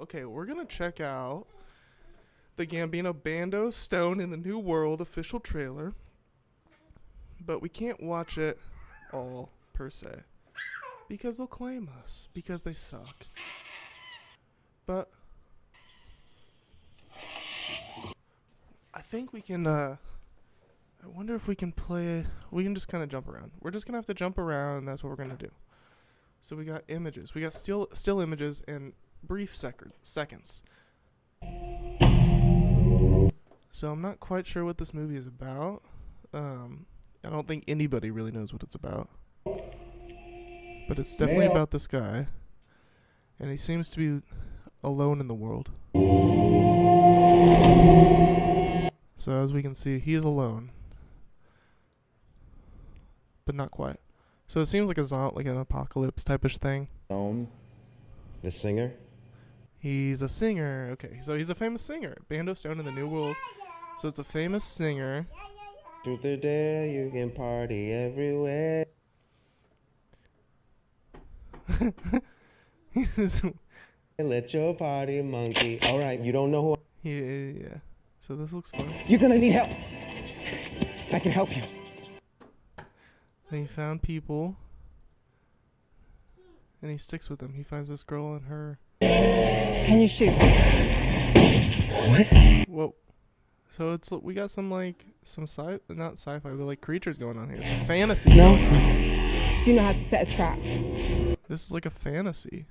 Okay, we're gonna check out the Gambino Bando Stone in the New World official trailer, but we can't watch it all per se because they'll claim us because they suck. But I think we can. I wonder if we can play. We can just kind of jump around. We're just gonna have to jump around, and that's what we're gonna do. So we got images. We got still images and brief seconds. So I'm not quite sure what this movie is about. I don't think anybody really knows what it's about. But it's definitely about this guy. And he seems to be alone in the world. So as we can see, he is alone. But not quite. So it seems like like an apocalypse type-ish thing. The singer? He's a singer. Okay, so he's a famous singer. Bando Stone in the New World. So it's a famous singer. Through the day, you can party everywhere. Let your party monkey. All right, you don't know who. Yeah. So this looks fun. You're gonna need help. I can help you. Then he found people, and he sticks with them. He finds this girl and her. Can you shoot? What? Whoa. So we got some not sci-fi, but like creatures going on here. Some fantasy. No. Do you know how to set a trap? This is like a fantasy.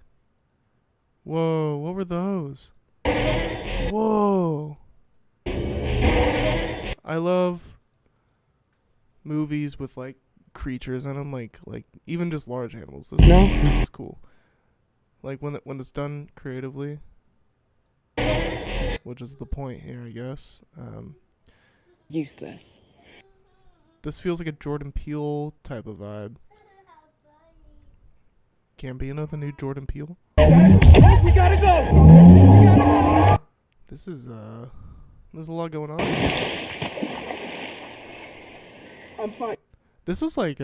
Whoa, what were those? Whoa. I love movies with like creatures in them, like even just large animals. This is cool. Like when it's done creatively, which is the point here, I guess. Useless. This feels like a Jordan Peele type of vibe. Gambino, the new Jordan Peele. We gotta go. This is there's a lot going on. I'm fine. This is like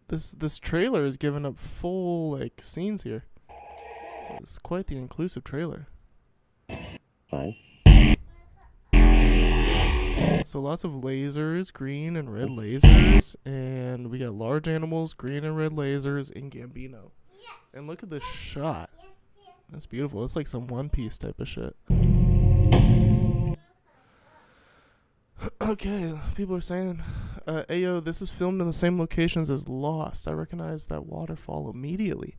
this trailer is giving up full like scenes here. It's quite the inclusive trailer. Fine. So lots of lasers, green and red lasers, and we got large animals, green and red lasers in Gambino. And look at this shot. That's beautiful. It's like some One Piece type of shit. Okay, people are saying, Ayo, this is filmed in the same locations as Lost. I recognize that waterfall immediately.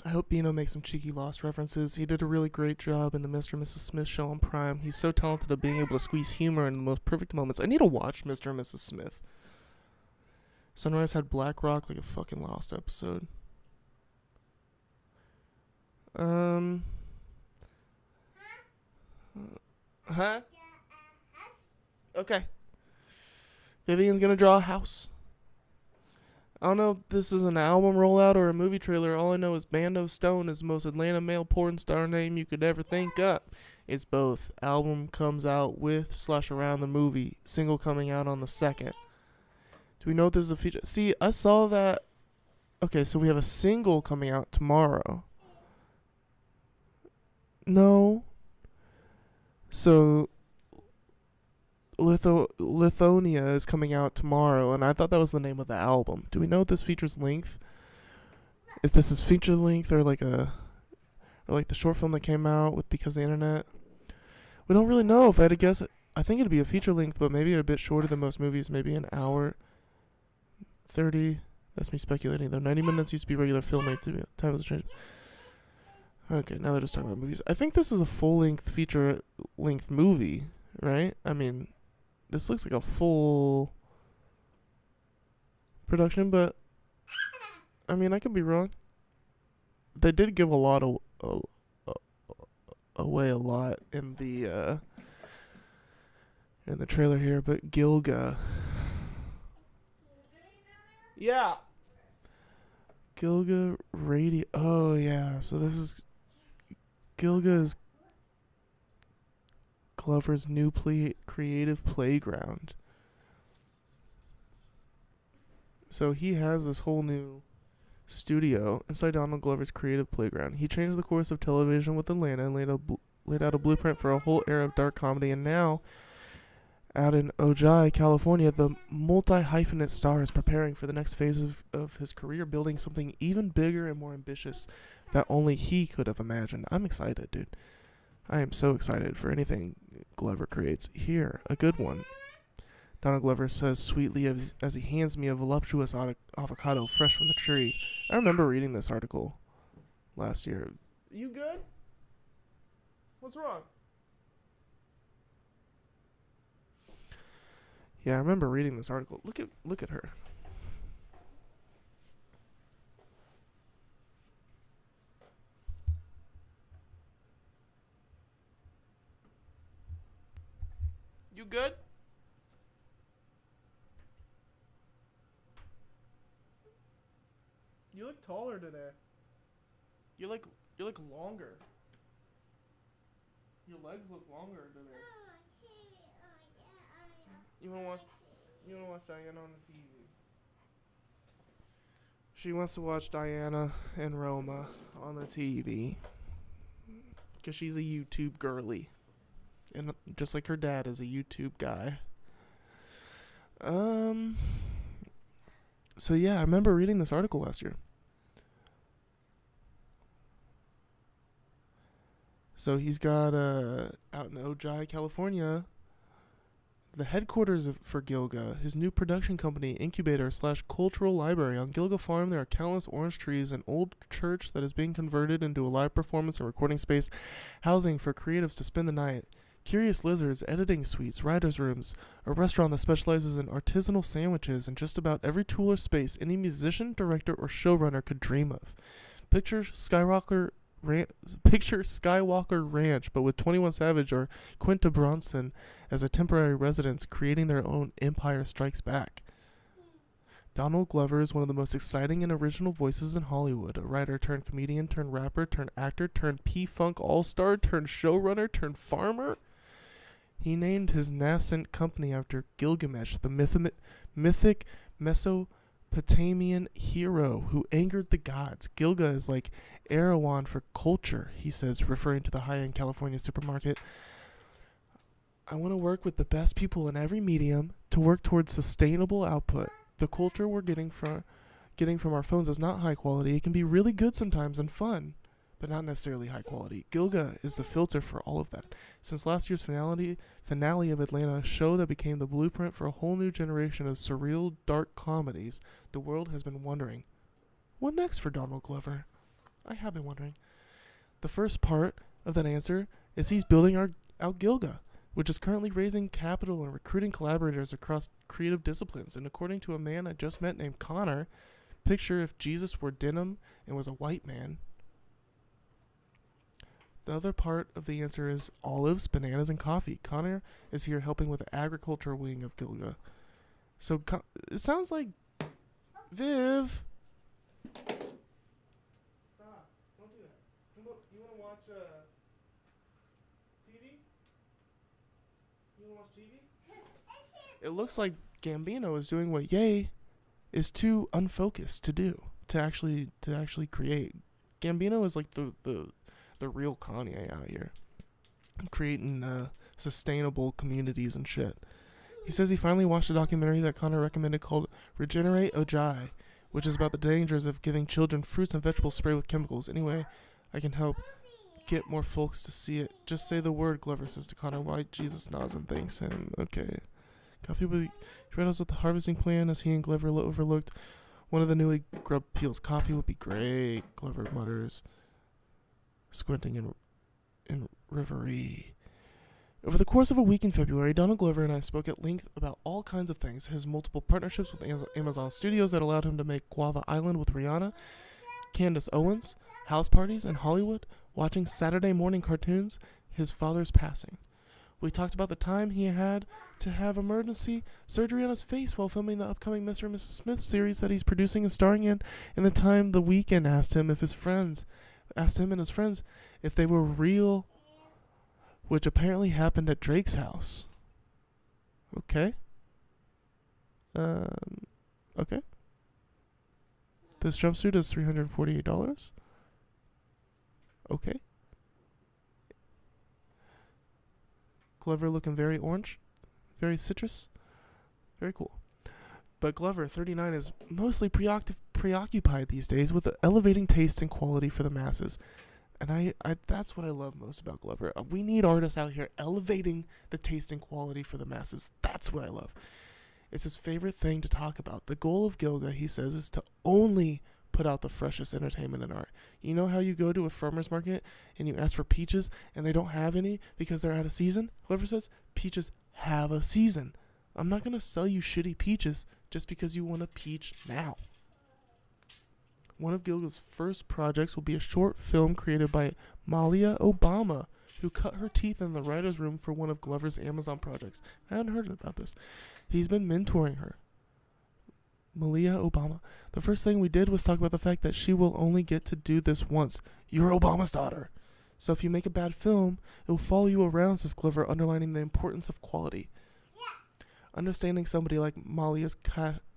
I hope Bino makes some cheeky Lost references. He did a really great job in the Mr. and Mrs. Smith show on Prime. He's so talented at being able to squeeze humor in the most perfect moments. I need to watch Mr. and Mrs. Smith. Sunrise had Black Rock like a fucking Lost episode. Huh? Okay. Vivian's gonna draw a house. I don't know if this is an album rollout or a movie trailer. All I know is Bando Stone is the most Atlanta male porn star name you could ever think up. It's both. Album comes out with/around the movie. Single coming out on the 2nd. Do we know if this is a feature? See, I saw that. Okay, so we have a single coming out tomorrow. No. So Lithonia is coming out tomorrow, and I thought that was the name of the album. Do we know if this features length? If this is feature length or like the short film that came out with Because of the Internet? We don't really know. If I had to guess, I think it'd be a feature length, but maybe a bit shorter than most movies, maybe an hour 30. That's me speculating, though. 90 minutes used to be regular film length. Time has changed. Okay, now they're just talking about movies. I think this is a full-length, feature-length movie, right? I mean, this looks like a full production, but I mean, I could be wrong. They did give a lot of away a lot in the trailer here, but GILGA. Yeah. GILGA Radio. Oh yeah, so this is GILGA is Glover's new creative playground. So he has this whole new studio inside Donald Glover's creative playground. He changed the course of television with Atlanta and laid out a blueprint for a whole era of dark comedy. And now, out in Ojai, California, the multi-hyphenate star is preparing for the next phase of his career, building something even bigger and more ambitious that only he could have imagined. I'm excited, dude. I am so excited for anything Glover creates. Here, a good one. Donald Glover says sweetly as he hands me a voluptuous avocado fresh from the tree. I remember reading this article last year. You good? What's wrong? Yeah, I remember reading this article. Look at her. You good? You look taller today. You look longer. Your legs look longer today. You wanna watch Diana on the TV? She wants to watch Diana and Roma on the TV. Cause she's a YouTube girly. And just like her dad is a YouTube guy. So yeah, I remember reading this article last year. So he's got out in Ojai, California, the headquarters for GILGA, his new production company, incubator / cultural library. On GILGA Farm, there are countless orange trees, an old church that is being converted into a live performance and recording space, housing for creatives to spend the night, curious lizards, editing suites, writers' rooms, a restaurant that specializes in artisanal sandwiches, and just about every tool or space any musician, director, or showrunner could dream of. Picture Skywalker Ranch, but with 21 Savage or Quinta Brunson as a temporary residence, creating their own Empire Strikes Back. Donald Glover is one of the most exciting and original voices in Hollywood, a writer turned comedian turned rapper turned actor turned P-Funk all-star turned showrunner turned farmer. He named his nascent company after Gilgamesh, the mythic Mesopotamian hero who angered the gods. Gilga is like Erewhon for culture, he says, referring to the high-end California supermarket. I want to work with the best people in every medium to work towards sustainable output. The culture we're getting from our phones is not high quality. It can be really good sometimes and fun, but not necessarily high quality. GILGA is the filter for all of that. Since last year's finale of Atlanta, a show that became the blueprint for a whole new generation of surreal, dark comedies, the world has been wondering, what next for Donald Glover? I have been wondering. The first part of that answer is he's building out GILGA, which is currently raising capital and recruiting collaborators across creative disciplines. And according to a man I just met named Connor, picture if Jesus wore denim and was a white man. The other part of the answer is olives, bananas, and coffee. Connor is here helping with the agriculture wing of GILGA. So it sounds like Viv. Stop! Don't do that. You want to watch TV? You want to watch TV? It looks like Gambino is doing what Ye is too unfocused to do, to actually create. Gambino is like the real Kanye out here, creating sustainable communities and shit. He says he finally watched a documentary that Connor recommended called Regenerate Ojai, which is about the dangers of giving children fruits and vegetables sprayed with chemicals. Anyway, I can help get more folks to see it. Just say the word, Glover says to Connor, while Jesus nods and thanks him. Okay. Coffee will be... He read us with the harvesting plan as he and Glover overlooked one of the newly grubbed fields. Coffee would be great, Glover mutters, squinting in reverie. Over the course of a week in February, Donald Glover and I spoke at length about all kinds of things. His multiple partnerships with Amazon Studios that allowed him to make Guava Island with Rihanna, Candace Owens, house parties in Hollywood, watching Saturday morning cartoons, his father's passing. We talked about the time he had to have emergency surgery on his face while filming the upcoming Mr. and Mrs. Smith series that he's producing and starring in, and the time The Weeknd asked him and his friends if they were real, which apparently happened at Drake's house. Okay. Okay. This jumpsuit is $348. Okay. Glover looking very orange, very citrus, very cool. But Glover, 39, is mostly preoccupied these days with elevating taste and quality for the masses. And I that's what I love most about Glover. We need artists out here elevating the taste and quality for the masses. That's what I love. It's his favorite thing to talk about. The goal of GILGA, he says, is to only put out the freshest entertainment and art. You know how you go to a farmer's market and you ask for peaches and they don't have any because they're out of season? Glover says, peaches have a season. I'm not going to sell you shitty peaches just because you want a peach now. One of GILGA's first projects will be a short film created by Malia Obama, who cut her teeth in the writer's room for one of Glover's Amazon projects. I hadn't heard about this. He's been mentoring her. Malia Obama. The first thing we did was talk about the fact that she will only get to do this once. You're Obama's daughter. So if you make a bad film, it will follow you around, says Glover, underlining the importance of quality. Yeah. Understanding somebody like Malia's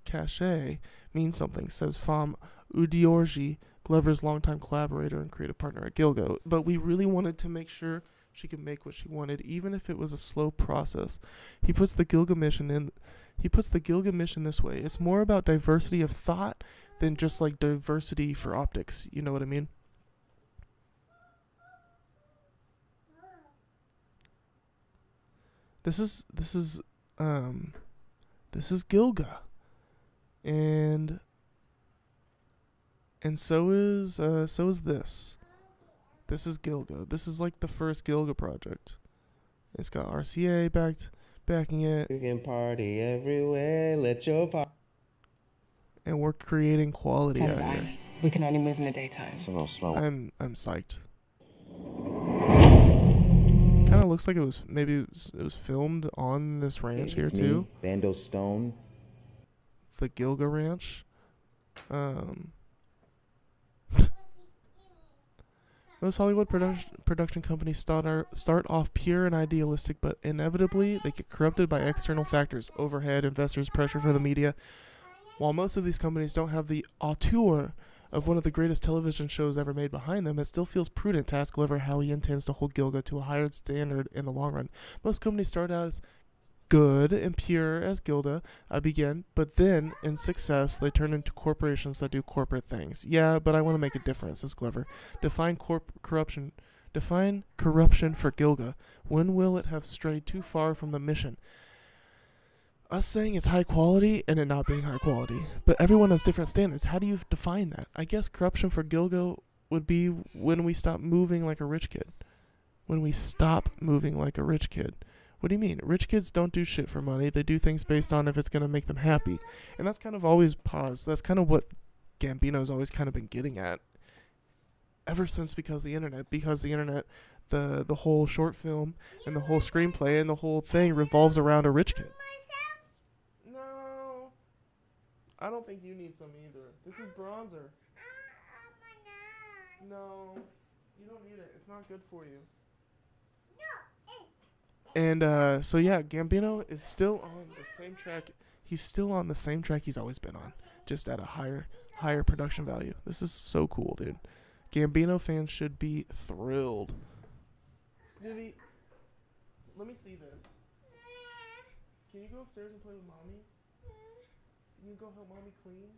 cachet means something, says Fam Udiorji, Glover's longtime collaborator and creative partner at GILGA. But we really wanted to make sure she could make what she wanted, even if it was a slow process. He puts the GILGA mission this way. It's more about diversity of thought than just like diversity for optics. You know what I mean? This is GILGA. And so is this. This is GILGA. This is like the first GILGA project. It's got RCA backing it. You can party everywhere. Let your party. And we're creating quality out here. We can only move in the daytime. It's a little slow. I'm psyched. Kind of looks like it was filmed on this ranch here too. Bando Stone. The GILGA Ranch. Most Hollywood production companies start off pure and idealistic, but inevitably they get corrupted by external factors, overhead, investors, pressure from the media. While most of these companies don't have the auteur of one of the greatest television shows ever made behind them, it still feels prudent to ask Glover how he intends to hold GILGA to a higher standard in the long run. Most companies start out as good and pure as GILGA, but then in success they turn into corporations that do corporate things. Yeah, but I want to make a difference, says Glover. Define corruption for GILGA. When will it have strayed too far from the mission? Us saying it's high quality and it not being high quality, but everyone has different standards. How do you define that? I guess corruption for GILGA would be when we stop moving like a rich kid. When we stop moving like a rich kid. What do you mean? Rich kids don't do shit for money. They do things based on if it's going to make them happy. And that's kind of always paused. That's kind of what Gambino's always kind of been getting at. Ever since because the internet, the whole short film and the whole screenplay and the whole thing revolves around a rich kid. No. I don't think you need some either. This is bronzer. No. You don't need it. It's not good for you. And so yeah, Gambino is still on the same track. He's still on the same track he's always been on, just at a higher production value. This is so cool, dude. Gambino fans should be thrilled. Vivi, let me see this. Can you go upstairs and play with mommy? Can you go help mommy clean?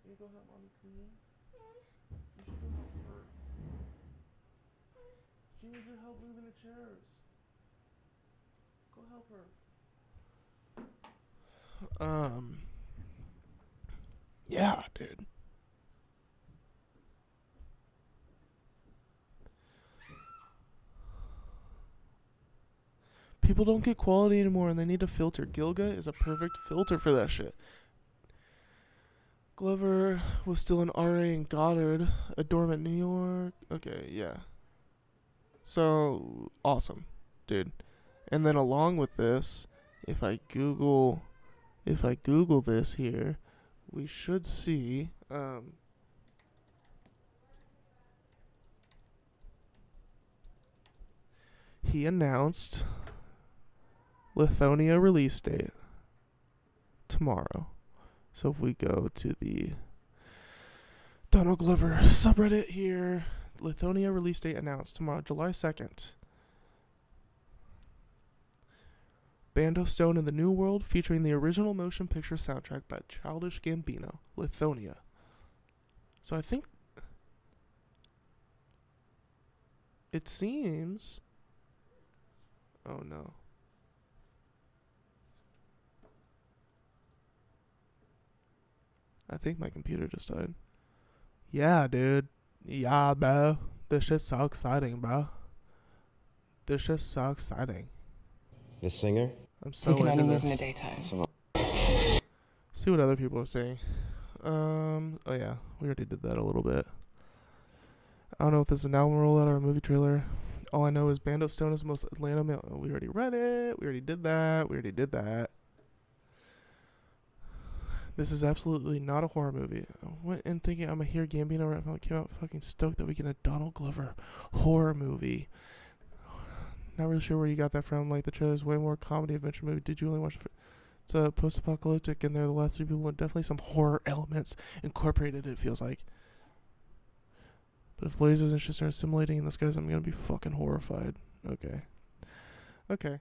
Can you go help mommy clean? You should go help her. She needs your help moving the chairs. Go help her. Yeah, dude. People don't get quality anymore and they need a filter. GILGA is a perfect filter for that shit. Glover was still an RA in Goddard, a dorm at New York. Okay, yeah. So, awesome, dude. And then along with this, if I Google this here, we should see he announced Lithonia release date tomorrow. So if we go to the Donald Glover subreddit here. Lithonia release date announced tomorrow, July 2nd. Bando Stone in the New World, featuring the original motion picture soundtrack by Childish Gambino. Lithonia. So I think it seems. Oh no. I think my computer just died. Yeah, dude. Yeah, bro. This shit's so exciting, bro. This shit's so exciting. The singer? I'm so into this. daytime. See what other people are saying. Oh yeah, we already did that a little bit. I don't know if this is an album rollout or a movie trailer. All I know is Bando Stone is the most Atlanta male. We already read it. We already did that. This is absolutely not a horror movie. I went in thinking I'm gonna hear Gambino rap. I came out fucking stoked that we get a Donald Glover horror movie. Not really sure where you got that from. Like, the trailer's way more comedy adventure movie. Did you only watch it? It's a post-apocalyptic, and they're the last three people, and definitely some horror elements incorporated, it feels like. But if lasers and shit start assimilating in the skies, I'm gonna be fucking horrified. Okay.